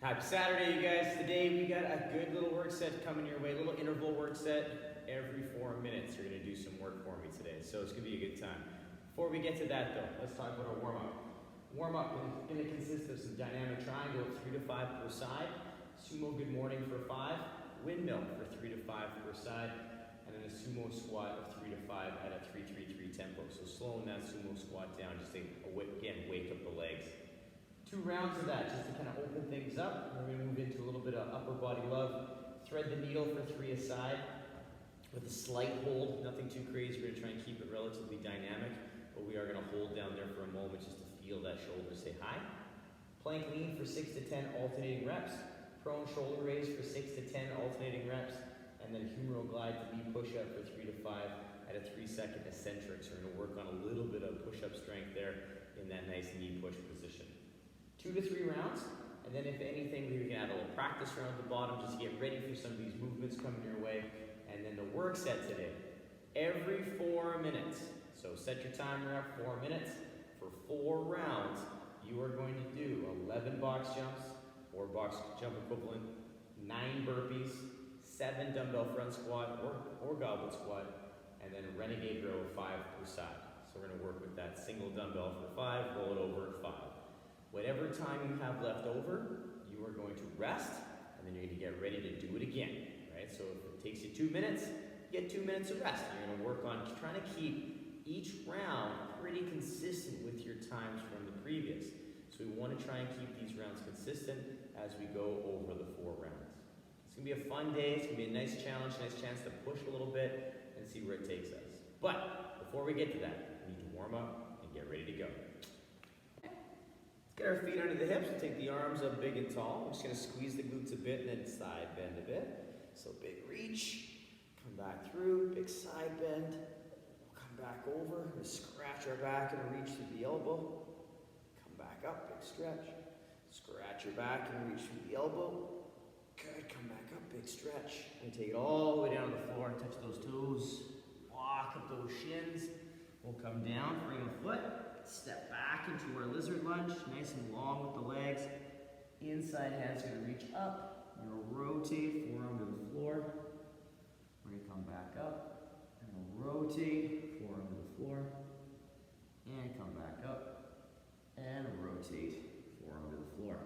Happy Saturday, you guys. Today we got a good little work set coming your way, a little interval work set. Every 4 minutes you're gonna do some work for me today, so it's gonna be a good time. Before we get to that though, let's talk about our warm-up. Warm-up is gonna consist of some dynamic triangle of 3 to 5 per side, sumo good morning for 5, windmill for 3 to 5 per side, and then a sumo squat of 3 to 5 at a 3-3-3 tempo. So slowing that sumo squat down, just to, again, wake up the legs. 2 rounds of that, just to kind of open things up. We're going to move into a little bit of upper body love. Thread the needle for 3 a side with a slight hold, nothing too crazy. We're going to try and keep it relatively dynamic, but we are going to hold down there for a moment just to feel that shoulder say hi. Plank lean for 6 to 10 alternating reps. Prone shoulder raise for 6 to 10 alternating reps. And then Humeral Glide to knee push-up for 3 to 5 at a 3-second eccentric. So we're going to work on a little bit of push-up strength there in that nice knee push position. 2 to 3 rounds, and then if anything, we can add a little practice round at the bottom just to get ready for some of these movements coming your way. And then the work set today, every 4 minutes. So set your timer at 4 minutes. For 4 rounds, you are going to do 11 box jumps, or box jump equivalent, 9 burpees, 7 dumbbell front squat or goblet squat, and then Renegade Row 5 per side. So we're going to work with that single dumbbell for 5, roll it over at 5. Whatever time you have left over, you are going to rest, and then you're going to get ready to do it again, right? So if it takes you 2 minutes, you get 2 minutes of rest. You're going to work on trying to keep each round pretty consistent with your times from the previous. So we want to try and keep these rounds consistent as we go over the 4 rounds. It's going to be a fun day. It's going to be a nice challenge, nice chance to push a little bit and see where it takes us. But before we get to that, we need to warm up and get ready to go. Get our feet under the hips, we'll take the arms up big and tall. We're just going to squeeze the glutes a bit and then side bend a bit. So big reach, come back through, big side bend. We'll come back over, we'll scratch our back and reach through the elbow. Come back up, big stretch. Scratch your back and reach through the elbow. Good, come back up, big stretch. And take it all the way down to the floor and touch those toes. Walk up those shins. We'll come down, bring a foot. Step back into our lizard lunge, nice and long with the legs. Inside hand's going to reach up. We're going to rotate, forearm to the floor. We're going to come back up. And we'll rotate, forearm to the floor. And come back up. And rotate, forearm to the floor.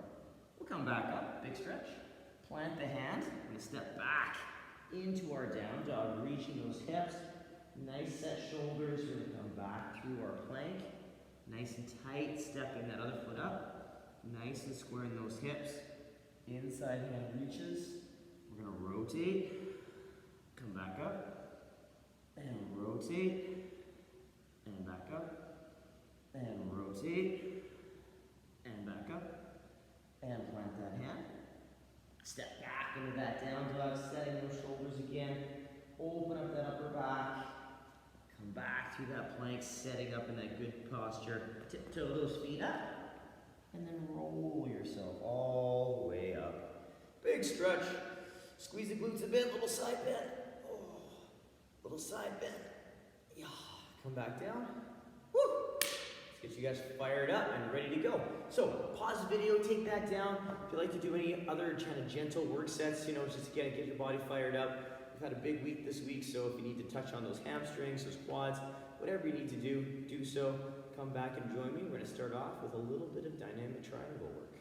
We'll come back up, big stretch. Plant the hand. We're going to step back into our down dog, reaching those hips. Nice set shoulders. We're going to come back through our plank. Nice and tight, stepping that other foot up. Nice and squaring those hips. Inside hand reaches. We're going to rotate. Come back up. And rotate. And back up. And rotate. And back up. And plant that hand. Step back into that down dog, setting those shoulders again. Open up that upper back. Come back through that plank, setting up in that good posture. Tiptoe those feet up. And then roll yourself all the way up. Big stretch. Squeeze the glutes a bit, little side bend. Oh, little side bend. Yeah. Come back down. Woo! Let's get you guys fired up and ready to go. So, pause the video, take that down. If you'd like to do any other kind of gentle work sets, just to get your body fired up. We've had a big week this week, so if you need to touch on those hamstrings, those quads, whatever you need to do so. Come back and join me. We're going to start off with a little bit of dynamic triangle work.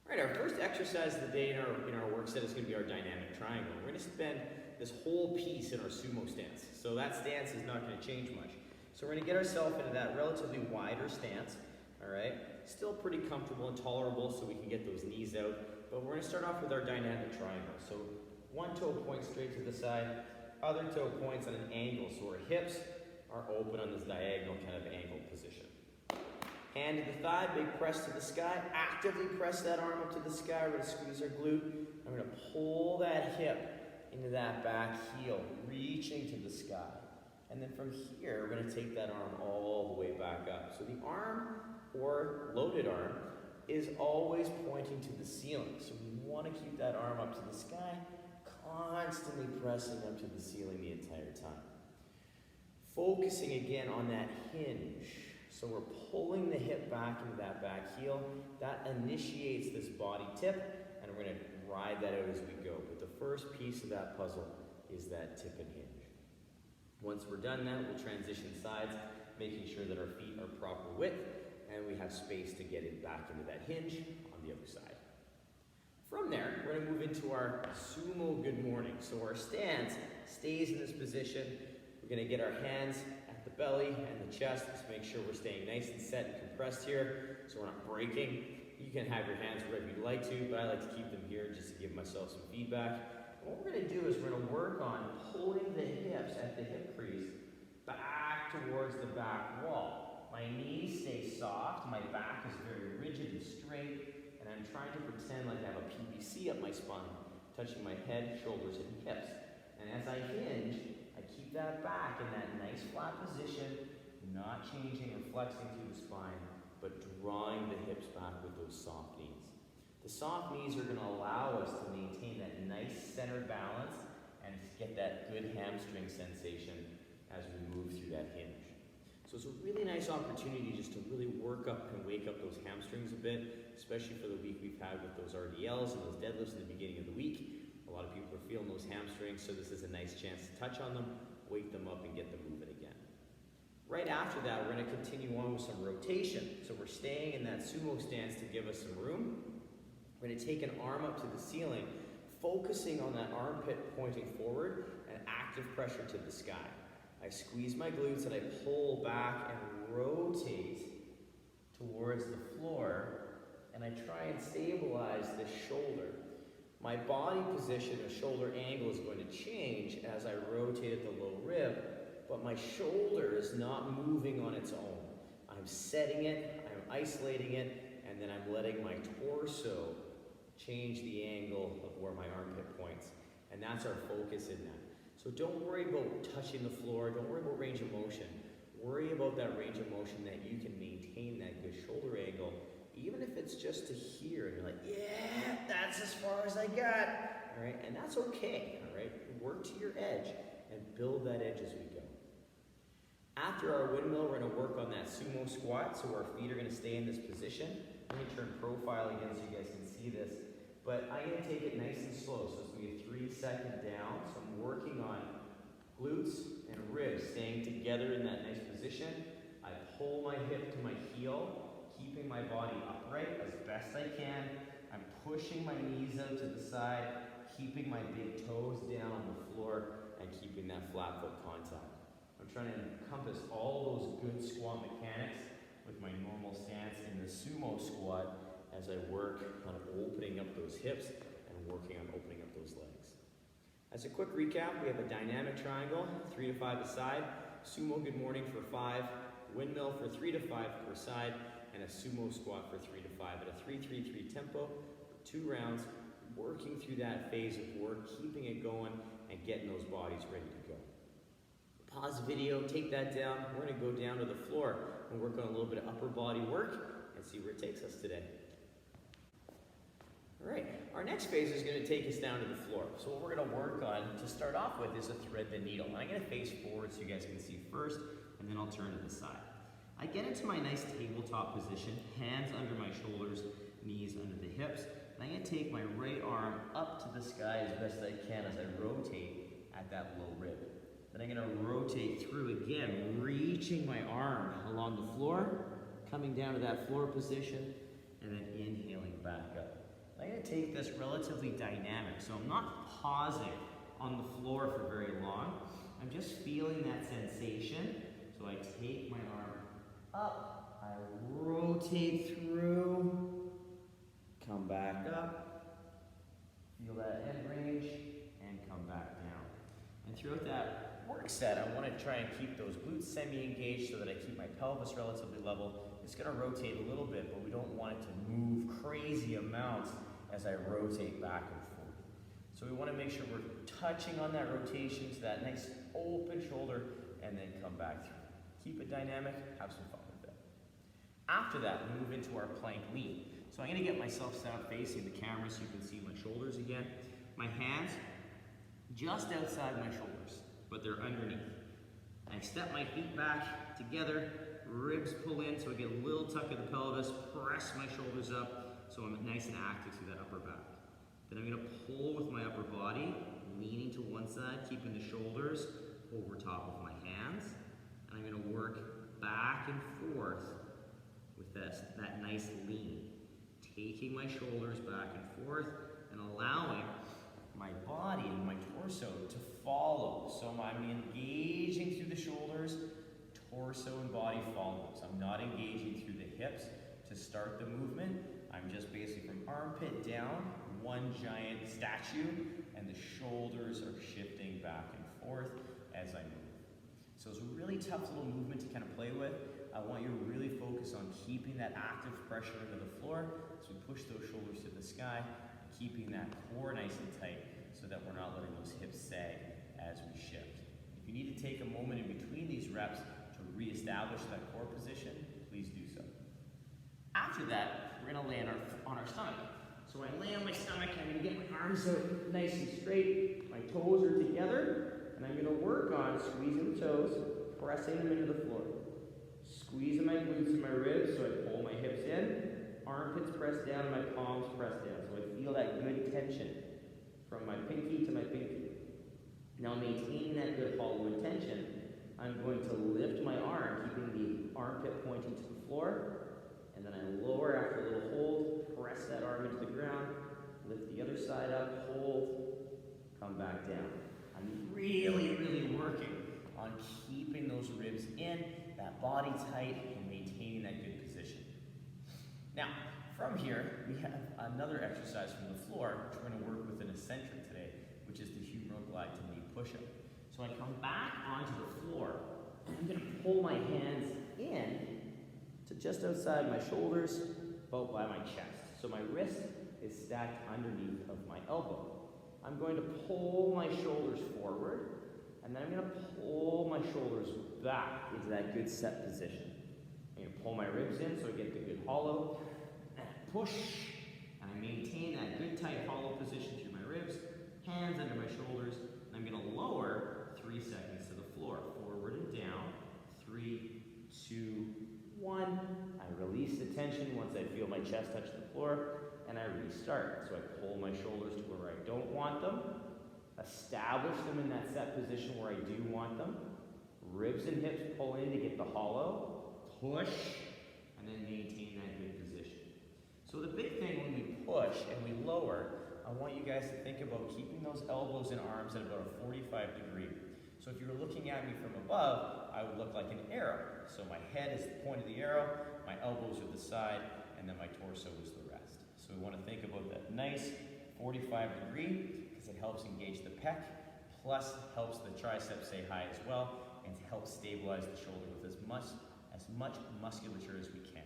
All right, our first exercise of the day in our work set is going to be our dynamic triangle. We're going to spend this whole piece in our sumo stance. So that stance is not going to change much. So we're going to get ourselves into that relatively wider stance, all right? Still pretty comfortable and tolerable so we can get those knees out. But we're going to start off with our dynamic triangle. So one toe points straight to the side, other toe points on an angle, so our hips are open on this diagonal kind of angle position. Hand to the thigh, big press to the sky. Actively press that arm up to the sky. We're going to squeeze our glute. I'm going to pull that hip into that back heel, reaching to the sky. And then from here, we're going to take that arm all the way back up. So the arm, or loaded arm, is always pointing to the ceiling. So we want to keep that arm up to the sky, constantly pressing up to the ceiling the entire time. Focusing again on that hinge. So we're pulling the hip back into that back heel. That initiates this body tip, and we're gonna ride that out as we go. But the first piece of that puzzle is that tip and hinge. Once we're done that, we'll transition sides, making sure that our feet are proper width, and we have space to get it back into that hinge on the other side. From there, we're gonna move into our Sumo Good Morning. So our stance stays in this position. We're gonna get our hands at the belly and the chest. Just make sure we're staying nice and set and compressed here, so we're not breaking. You can have your hands wherever you'd like to, but I like to keep them here just to give myself some feedback. And what we're gonna do is we're gonna work on pulling the hips at the hip crease back towards the back wall. My knees stay soft, my back is very rigid and straight, and I'm trying to pretend like I have a PVC up my spine, touching my head, shoulders, and hips. And as I hinge, I keep that back in that nice flat position, not changing or flexing through the spine, but drawing the hips back with those soft knees. The soft knees are going to allow us to maintain that nice center balance and get that good hamstring sensation as we move through that hinge. So it's a really nice opportunity just to really work up and wake up those hamstrings a bit, especially for the week we've had with those RDLs and those deadlifts in the beginning of the week. A lot of people are feeling those hamstrings, so this is a nice chance to touch on them, wake them up, and get them moving again. Right after that, we're going to continue on with some rotation. So we're staying in that sumo stance to give us some room. We're going to take an arm up to the ceiling, focusing on that armpit pointing forward and active pressure to the sky. I squeeze my glutes and I pull back and rotate towards the floor, and I try and stabilize the shoulder. My body position or shoulder angle is going to change as I rotate at the low rib, but my shoulder is not moving on its own. I'm setting it, I'm isolating it, and then I'm letting my torso change the angle of where my armpit points. And that's our focus in that. So don't worry about touching the floor, don't worry about range of motion. Worry about that range of motion that you can maintain that good shoulder angle, even if it's just to here, and you're like, yeah, that's as far as I got, all right? And that's okay, all right? Work to your edge and build that edge as we go. After our windmill, we're gonna work on that sumo squat, so our feet are gonna stay in this position. Let me turn profile again so you guys can see this. But I'm gonna take it nice and slow, so it's gonna be a 3-second down. So I'm working on glutes and ribs staying together in that nice position. I pull my hip to my heel, keeping my body upright as best I can. I'm pushing my knees out to the side, keeping my big toes down on the floor, and keeping that flat foot contact. I'm trying to encompass all those good squat mechanics with my normal stance in the sumo squat as I work on opening up those hips and working on opening up those legs. As a quick recap, we have a dynamic triangle, 3 to 5 a side, sumo good morning for 5, windmill for 3 to 5 per side, and a sumo squat for 3 to 5 at a 3-3-3 tempo for 2 rounds, working through that phase of work, keeping it going, and getting those bodies ready to go. Pause the video, take that down. We're going to go down to the floor and work on a little bit of upper body work and see where it takes us today. All right, our next phase is going to take us down to the floor. So what we're going to work on to start off with is a thread the needle. I'm going to face forward so you guys can see first, and then I'll turn to the side. I get into my nice tabletop position, hands under my shoulders, knees under the hips. And I'm going to take my right arm up to the sky as best I can as I rotate at that low rib. Then I'm going to rotate through again, reaching my arm along the floor, coming down to that floor position, and then inhaling back up. I'm going to take this relatively dynamic, so I'm not pausing on the floor for very long. I'm just feeling that sensation. So I take my arm up, I rotate through, come back up, feel that head range, and come back down. And throughout that work set, I want to try and keep those glutes semi-engaged so that I keep my pelvis relatively level. It's going to rotate a little bit, but we don't want it to move crazy amounts as I rotate back and forth. So we want to make sure we're touching on that rotation to that nice open shoulder and then come back through. Keep it dynamic, have some fun with it. After that, we move into our plank lean. So I'm going to get myself set up facing the camera so you can see my shoulders again. My hands just outside my shoulders, but they're underneath. I step my feet back together, ribs pull in so I get a little tuck of the pelvis, press my shoulders up so I'm nice and active through that upper back. Then I'm gonna pull with my upper body, leaning to one side, keeping the shoulders over top of my hands. And I'm gonna work back and forth with that nice lean. Taking my shoulders back and forth and allowing my body and my torso to follow. So I'm engaging through the shoulders, torso and body follows. I'm not engaging through the hips to start the movement. I'm just basically from armpit down, one giant statue, and the shoulders are shifting back and forth as I move. So it's a really tough little movement to kind of play with. I want you to really focus on keeping that active pressure into the floor as we push those shoulders to the sky, and keeping that core nice and tight so that we're not letting those hips sag as we shift. If you need to take a moment in between these reps to reestablish that core position, please do so. After that, we're gonna land on our stomach. So I lay on my stomach, I'm gonna get my arms out nice and straight, my toes are together, and I'm gonna work on squeezing the toes, pressing them into the floor. Squeezing my glutes and my ribs, so I pull my hips in, armpits press down, and my palms press down. So I feel that good tension from my pinky to my pinky. Now maintaining that good hollow and tension, I'm going to lift my arm, keeping the armpit pointing to the floor, and then I lower after a little hold, press that arm into the ground, lift the other side up, hold, come back down. I'm really, really working on keeping those ribs in, that body tight, and maintaining that good position. Now, from here, we have another exercise from the floor, which we're going to work with an eccentric today, which is the Humeral Glide to knee push-up. So I come back onto the floor, and I'm going to pull my hands in to just outside my shoulders, about by my chest. So my wrist is stacked underneath of my elbow. I'm going to pull my shoulders forward, and then I'm going to pull my shoulders back into that good set position. I'm going to pull my ribs in so I get the good hollow, and I push, and I maintain that good tight hollow position through my ribs, hands under my shoulders, and I'm going to lower 3 seconds to the floor, forward and down, 3, 2, 1. I release the tension once I feel my chest touch the floor, and I restart. So I pull my shoulders to where I don't want them, establish them in that set position where I do want them, ribs and hips pull in to get the hollow, push, and then maintain that good position. So the big thing when we push and we lower, I want you guys to think about keeping those elbows and arms at about a 45 degree. So if you were looking at me from above, I would look like an arrow. So my head is the point of the arrow, my elbows are the side, and then my torso is the rest. So we want to think about that nice 45 degree, because it helps engage the pec, plus helps the triceps stay high as well, and to help stabilize the shoulder with as much musculature as we can.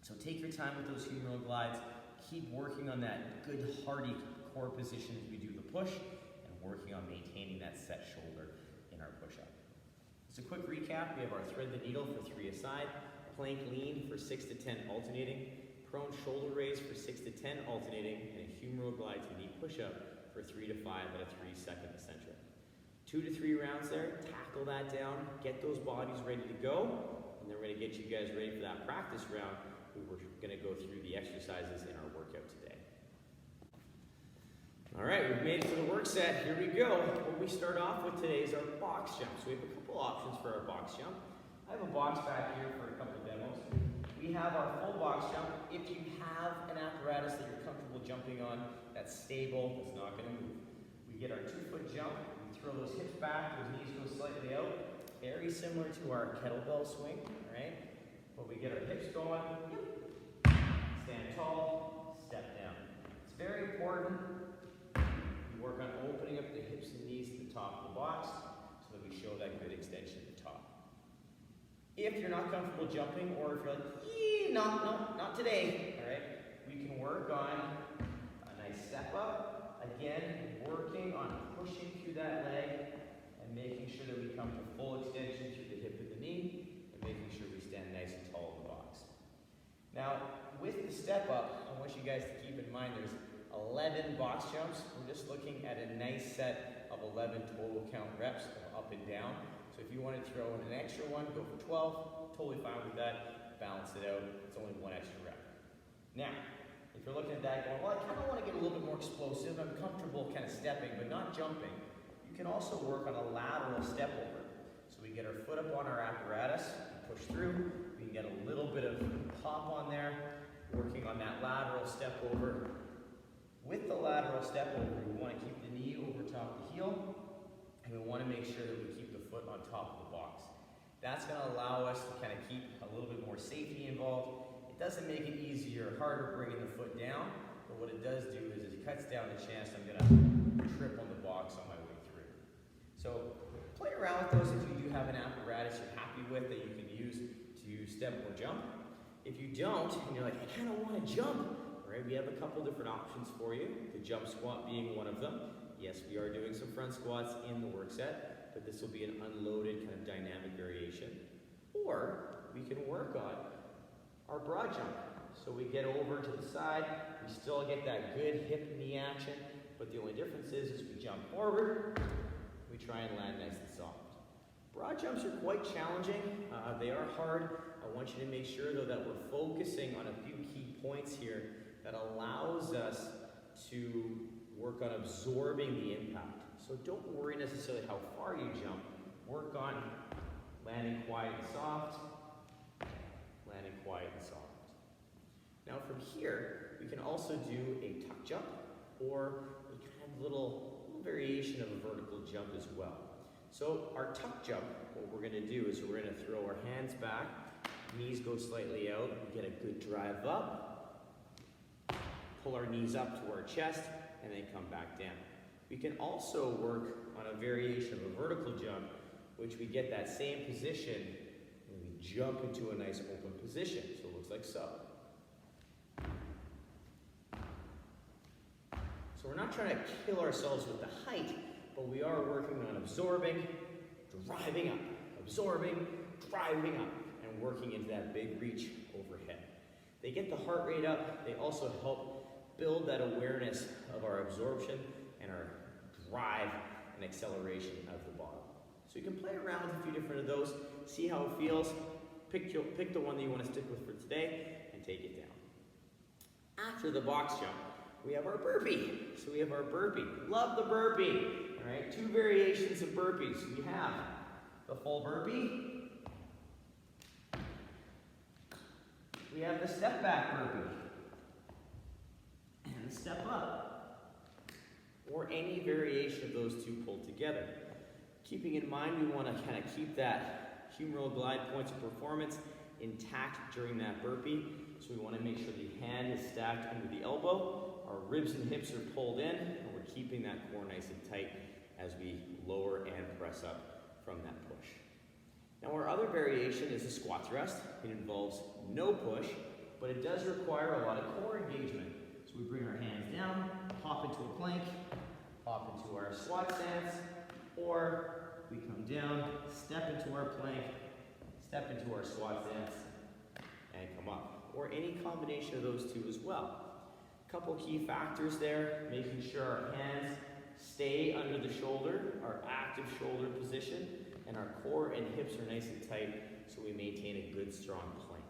So take your time with those humeral glides, keep working on that good hearty core position as we do the push, and working on maintaining that set shoulder in our push-up. As a quick recap, we have our thread the needle for 3 aside, plank lean for 6 to 10 alternating, prone shoulder raise for 6 to 10 alternating, and a humeral glide to knee push-up for 3 to 5 at a 3-second eccentric. 2 to 3 rounds there, tackle that down, get those bodies ready to go, and then we're going to get you guys ready for that practice round. We're going to go through the exercises in our workout today. All right, we've made it to the work set. Here we go. What we start off with today is our box jump. So we have a couple options for our box jump. I have a box back here for a couple of demos. We have our full box jump. If you have an apparatus that you're comfortable jumping on, that's stable, that's not going to move. We get our 2-foot jump. We throw those hips back, those knees go slightly out. Very similar to our kettlebell swing, all right? But we get our hips going, stand tall, step down. It's very important we work on opening up the hips and knees to the top of the box so that we show that good extension at the top. If you're not comfortable jumping, or if you're like, not today, all right, we can work on a nice step up. Again, working on pushing through that leg and making sure that we come to full extension through the hip and the knee, and making sure we stand nice and tall in the box. Now, with the step up, I want you guys to keep in mind there's 11 box jumps. We're just looking at a nice set of 11 total count reps of up and down. So So if you want to throw in an extra one, go for 12, totally fine with that. Balance it out, it's only one extra rep. Now, if you're looking at that going, well, I kind of want to get a little bit more explosive, I'm comfortable kind of stepping, but not jumping, you can also work on a lateral step over. So we get our foot up on our apparatus, push through, we can get a little bit of pop on there, working on that lateral step over. With the lateral step over, we want to keep the knee over top of the heel, and we want to make sure that we keep the foot on top of the box. That's going to allow us to kind of keep a little bit more safety involved. It doesn't make it easier or harder bringing the foot down, but what it does do is it cuts down the chance I'm going to trip on the box on my way through. So play around with those if you do have an apparatus you're happy with that you can use to step or jump. If you don't, and you're like, I kind of want to jump, right? We have a couple different options for you, the jump squat being one of them. Yes, we are doing some front squats in the work set, but this will be an unloaded kind of dynamic variation. Or we can work on our broad jump. So we get over to the side, we still get that good hip knee action, but the only difference is we jump forward, we try and land nice and soft. Broad jumps are quite challenging, they are hard. I want you to make sure though that we're focusing on a few key points here that allows us to work on absorbing the impact. So don't worry necessarily how far you jump, work on landing quiet and soft, landing quiet and soft. Now from here, we can also do a tuck jump or a kind of little variation of a vertical jump as well. So our tuck jump, what we're going to do is we're going to throw our hands back, knees go slightly out, we get a good drive up, pull our knees up to our chest, and then come back down. We can also work on a variation of a vertical jump, which we get that same position and we jump into a nice open position. So it looks like so. So we're not trying to kill ourselves with the height, but we are working on absorbing, driving up, absorbing, driving up, and working into that big reach overhead. They get the heart rate up, they also help build that awareness of our absorption and our drive and acceleration of the bottom. So you can play around with a few different of those, see how it feels, pick the one that you want to stick with for today, and take it down. After the box jump, we have our burpee. So we have our burpee. Love the burpee. All right, two variations of burpees. We have the full burpee. We have the step back burpee. And the step up. Or any variation of those two pulled together. Keeping in mind, we want to kind of keep that humeral glide points of performance intact during that burpee. So we want to make sure the hand is stacked under the elbow. Our ribs and hips are pulled in, and we're keeping that core nice and tight as we lower and press up from that push. Now our other variation is the squat thrust. It involves no push, but it does require a lot of core engagement. So we bring our hands down, hop into a plank, hop into our squat stance, or we come down, step into our plank, step into our squat stance, and come up. Or any combination of those two as well. Couple key factors there, making sure our hands stay under the shoulder, our active shoulder position, and our core and hips are nice and tight so we maintain a good strong plank.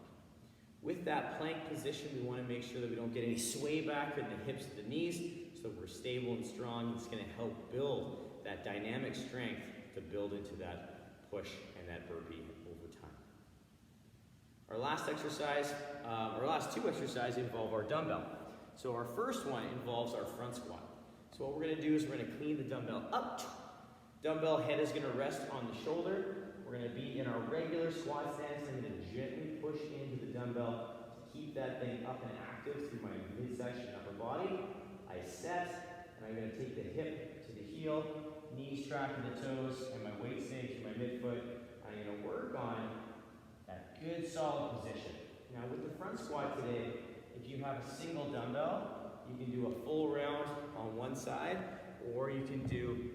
With that plank position, we want to make sure that we don't get any sway back in the hips to the knees, so we're stable and strong. It's going to help build that dynamic strength to build into that push and that burpee over time. Our last exercise, our last two exercises involve our dumbbell. So our first one involves our front squat. So what we're going to do is we're going to clean the dumbbell up. Dumbbell head is going to rest on the shoulder. We're going to be in our regular squat stance. I'm going to gently push into the dumbbell to keep that thing up and active through my midsection upper body. I set, and I'm going to take the hip to the heel, knees tracking the toes, and my weight staying to my midfoot. I'm going to work on that good solid position. Now with the front squat today, if you have a single dumbbell, you can do a full round on one side, or you can do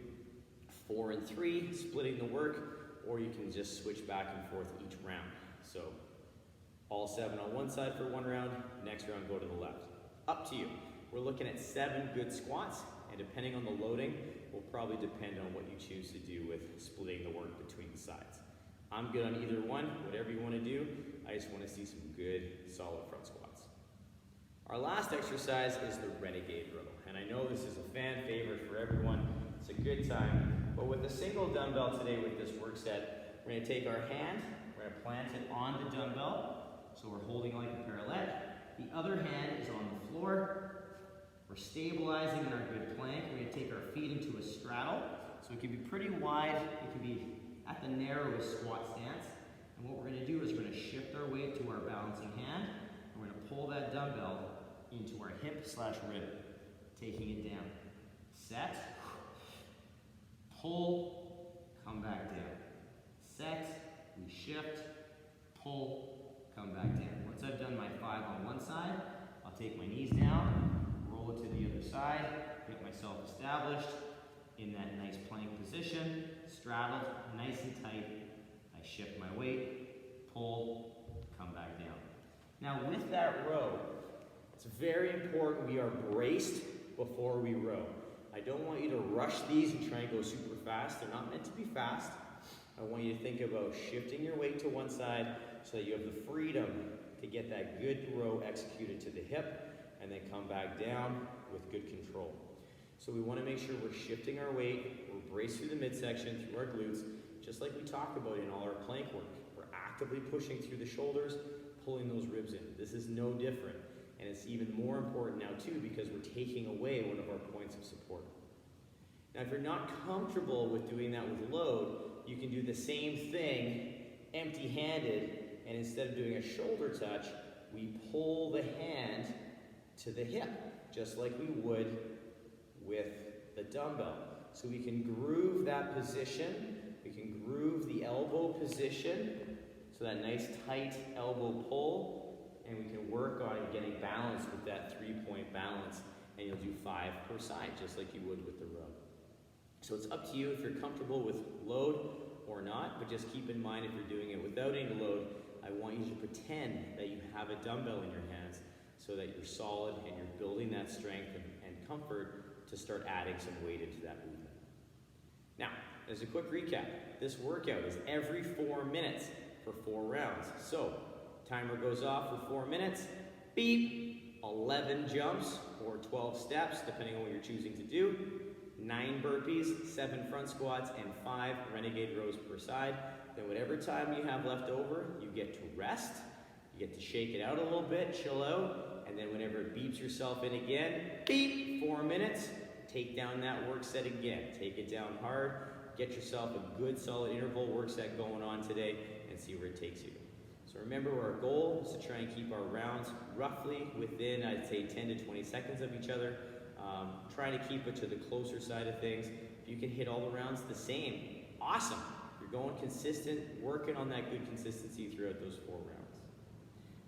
4 and 3, splitting the work, or you can just switch back and forth each round. So all 7 on one side for one round, next round go to the left. Up to you. We're looking at 7 good squats. and depending on the loading, will probably depend on what you choose to do with splitting the work between the sides. I'm good on either one, whatever you want to do. I just want to see some good, solid front squats. Our last exercise is the Renegade Row, and I know this is a fan favorite for everyone. It's a good time, but with a single dumbbell today with this work set, we're going to take our hand, we're going to plant it on the dumbbell, so we're holding like a parallel. The other hand is on the floor. We're stabilizing in our good plank. We're going to take our feet into a straddle, so it can be pretty wide, it can be at the narrowest squat stance. And what we're going to do is we're going to shift our weight to our balancing hand, and we're going to pull that dumbbell into our hip/rib, taking it down. Set, pull, come back down. Set, we shift, pull, come back down. Once I've done my 5 on one side, I'll take my knees down, roll it to the other side, get myself established in that nice plank position, straddled, nice and tight. I shift my weight, pull, come back down. Now with that row, it's very important we are braced before we row. I don't want you to rush these and try and go super fast. They're not meant to be fast. I want you to think about shifting your weight to one side so that you have the freedom to get that good row executed to the hip and then come back down with good control. So we want to make sure we're shifting our weight, we're braced through the midsection, through our glutes, just like we talk about in all our plank work. We're actively pushing through the shoulders, pulling those ribs in. This is no different. And it's even more important now too because we're taking away one of our points of support. Now if you're not comfortable with doing that with load, you can do the same thing empty-handed, and instead of doing a shoulder touch, we pull the hand to the hip, just like we would with the dumbbell. So we can groove that position, we can groove the elbow position, so that nice tight elbow pull, and we can work on getting balanced with that 3-point balance, and you'll do 5 per side, just like you would with the row. So it's up to you if you're comfortable with load or not, but just keep in mind if you're doing it without any load, I want you to pretend that you have a dumbbell in your hands so that you're solid and you're building that strength and comfort to start adding some weight into that movement. Now, as a quick recap, this workout is every 4 minutes for 4 rounds. So, timer goes off for 4 minutes, beep, 11 jumps or 12 steps, depending on what you're choosing to do, 9 burpees, 7 front squats, and 5 renegade rows per side. Then whatever time you have left over, you get to rest, you get to shake it out a little bit, chill out, and then whenever it beeps yourself in again, beep, 4 minutes, take down that work set again. Take it down hard, get yourself a good solid interval work set going on today, and see where it takes you. So remember, our goal is to try and keep our rounds roughly within, I'd say, 10 to 20 seconds of each other. Trying to keep it to the closer side of things. If you can hit all the rounds the same, awesome. You're going consistent, working on that good consistency throughout those 4 rounds.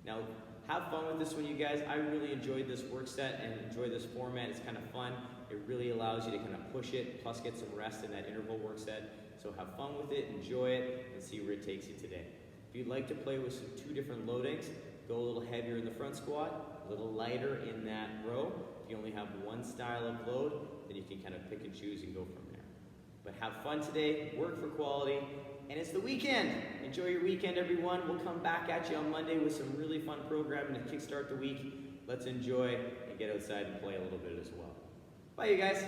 Now, have fun with this one, you guys. I really enjoyed this work set and enjoy this format. It's kind of fun. It really allows you to kind of push it, plus get some rest in that interval work set. So have fun with it, enjoy it, and see where it takes you today. If you'd like to play with some 2 different loadings, go a little heavier in the front squat, a little lighter in that row. If you only have one style of load, then you can kind of pick and choose and go from there. But have fun today, work for quality, and it's the weekend. Enjoy your weekend, everyone. We'll come back at you on Monday with some really fun programming to kickstart the week. Let's enjoy and get outside and play a little bit as well. Bye, you guys.